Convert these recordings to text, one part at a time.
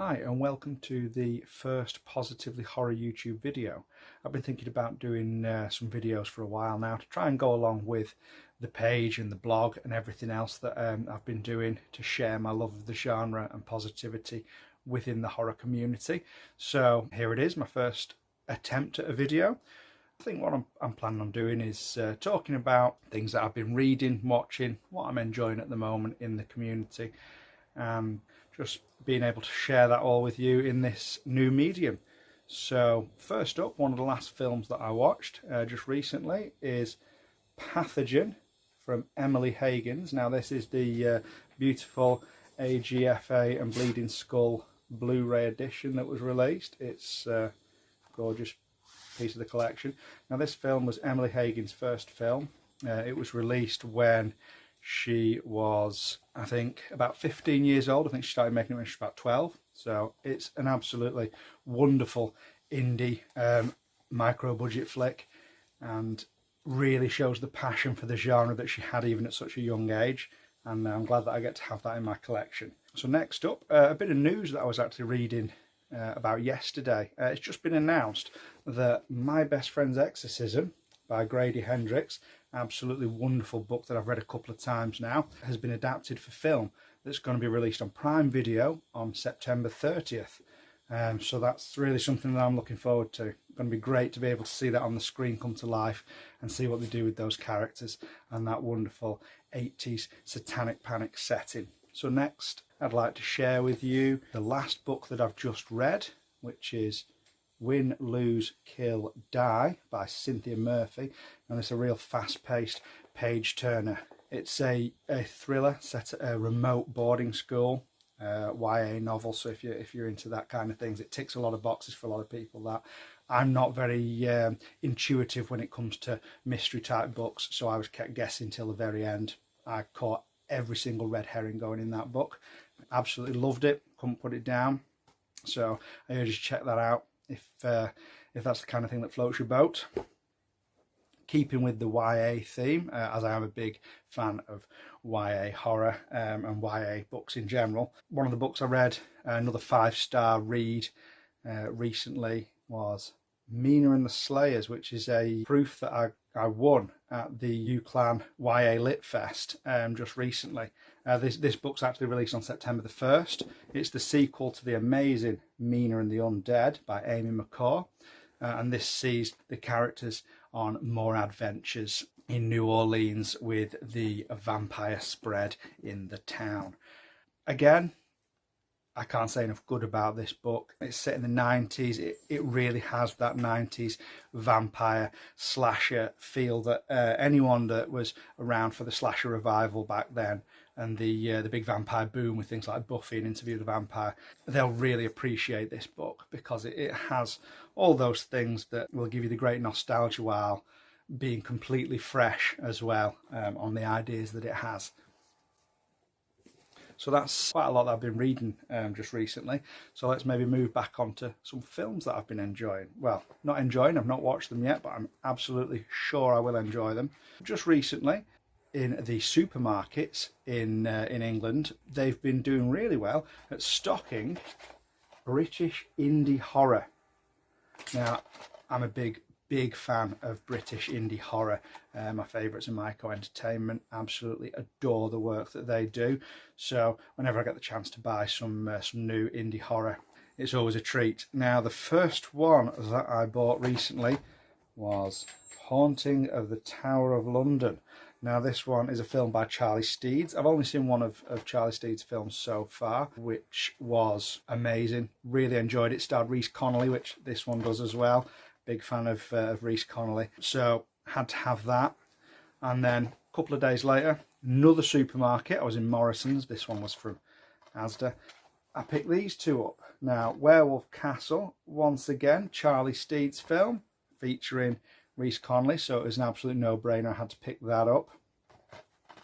Hi and welcome to the first Positively Horror YouTube video. I've been thinking about doing some videos for a while now to try and go along with the page and the blog and everything else that I've been doing to share my love of the genre and positivity within the horror community. So here it is, my first attempt at a video. I think what I'm planning on doing is talking about things that I've been reading, watching, what I'm enjoying at the moment in the community, and just being able to share that all with you in this new medium. So first up, one of the last films that I watched just recently is Pathogen from Emily Higgins. Now this is the beautiful AGFA and Bleeding Skull Blu-ray edition that was released. It's a gorgeous piece of the collection. Now this film was Emily Higgins' first film. It was released when she was, I think, about 15 years old. I think she started making it when she was about 12. So it's an absolutely wonderful indie micro-budget flick, and really shows the passion for the genre that she had even at such a young age. And I'm glad that I get to have that in my collection. So next up, a bit of news that I was actually reading about yesterday. It's just been announced that My Best Friend's Exorcism by Grady Hendrix, absolutely wonderful book that I've read a couple of times now, has been adapted for film that's going to be released on Prime Video on September 30th. So that's really something that I'm looking forward to. It's going to be great to be able to see that on the screen come to life and see what they do with those characters and that wonderful 80s satanic panic setting. So next, I'd like to share with you the last book that I've just read, which is Win, Lose, Kill, Die by Cynthia Murphy, and it's a real fast-paced page-turner. It's a thriller set at a remote boarding school, YA novel, so if you're into that kind of things, it ticks a lot of boxes for a lot of people. That I'm not very intuitive when it comes to mystery-type books, so I was kept guessing till the very end. I caught every single red herring going in that book. Absolutely loved it, couldn't put it down, so I urge you to check that out if that's the kind of thing that floats your boat. Keeping with the YA theme, as I am a big fan of YA horror and YA books in general. One of the books I read, another 5-star read recently, was Mina and the Slayers, which is a proof that I won at the UCLan YA Lit Fest just recently. This book's actually released on September the 1st. It's the sequel to the amazing Mina and the Undead by Amy McCaw. And this sees the characters on more adventures in New Orleans with the vampire spread in the town. Again, I can't say enough good about this book. It's set in the 90s. It really has that 90s vampire slasher feel that anyone that was around for the slasher revival back then and the big vampire boom with things like Buffy and Interview with the Vampire, they'll really appreciate this book because it has all those things that will give you the great nostalgia while being completely fresh as well on the ideas that it has. So that's quite a lot that I've been reading just recently. So let's maybe move back onto some films that I've been enjoying. Well, not enjoying, I've not watched them yet, but I'm absolutely sure I will enjoy them. Just recently, in the supermarkets in England, they've been doing really well at stocking British indie horror. Now, I'm a big fan of British indie horror. My favourites are Myco Entertainment. Absolutely adore the work that they do. So whenever I get the chance to buy some new indie horror, it's always a treat. Now, the first one that I bought recently was Haunting of the Tower of London. Now, this one is a film by Charlie Steeds. I've only seen one of Charlie Steeds' films so far, which was amazing. Really enjoyed it. Starred Reece Connolly, which this one does as well. Big fan of Reece Connolly. So had to have that. And then a couple of days later, another supermarket. I was in Morrison's. This one was from Asda. I picked these two up. Now, Werewolf Castle, once again, Charlie Steeds' film featuring Reece Connolly, so it was an absolute no-brainer. I had to pick that up.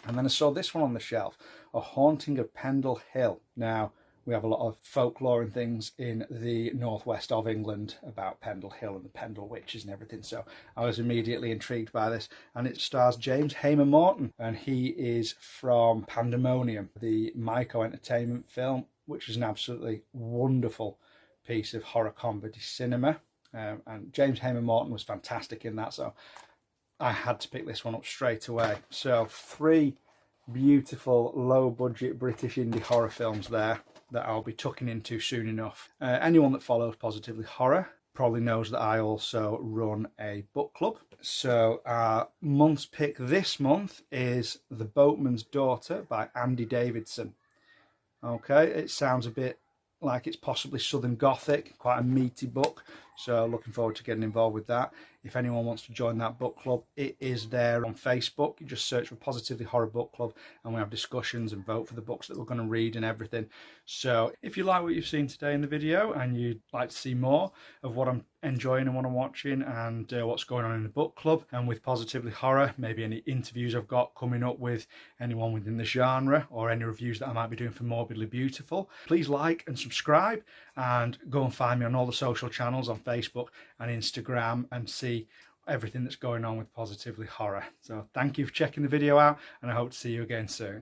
And then I saw this one on the shelf, A Haunting of Pendle Hill. Now, we have a lot of folklore and things in the northwest of England about Pendle Hill and the Pendle Witches and everything, so I was immediately intrigued by this. And it stars James Hamer Morton, and he is from Pandemonium, the Myco Entertainment film. which is an absolutely wonderful piece of horror comedy cinema. And James Hayman Morton was fantastic in that, so I had to pick this one up straight away. So 3 beautiful low-budget British indie horror films there that I'll be tucking into soon enough. Anyone that follows Positively Horror probably knows that I also run a book club. So our month's pick this month is The Boatman's Daughter by Andy Davidson. Okay, it sounds a bit like it's possibly Southern Gothic, quite a meaty book, so looking forward to getting involved with that. If anyone wants to join that book club, it is there on Facebook. You just search for Positively Horror Book Club and we have discussions and vote for the books that we're going to read and everything. So if you like what you've seen today in the video and you'd like to see more of what I'm enjoying and what I'm watching and what's going on in the book club and with Positively Horror, maybe any interviews I've got coming up with anyone within the genre or any reviews that I might be doing for Morbidly Beautiful, please like and subscribe and go and find me on all the social channels on Facebook and Instagram and see everything that's going on with Positively Horror. So thank you for checking the video out and I hope to see you again soon.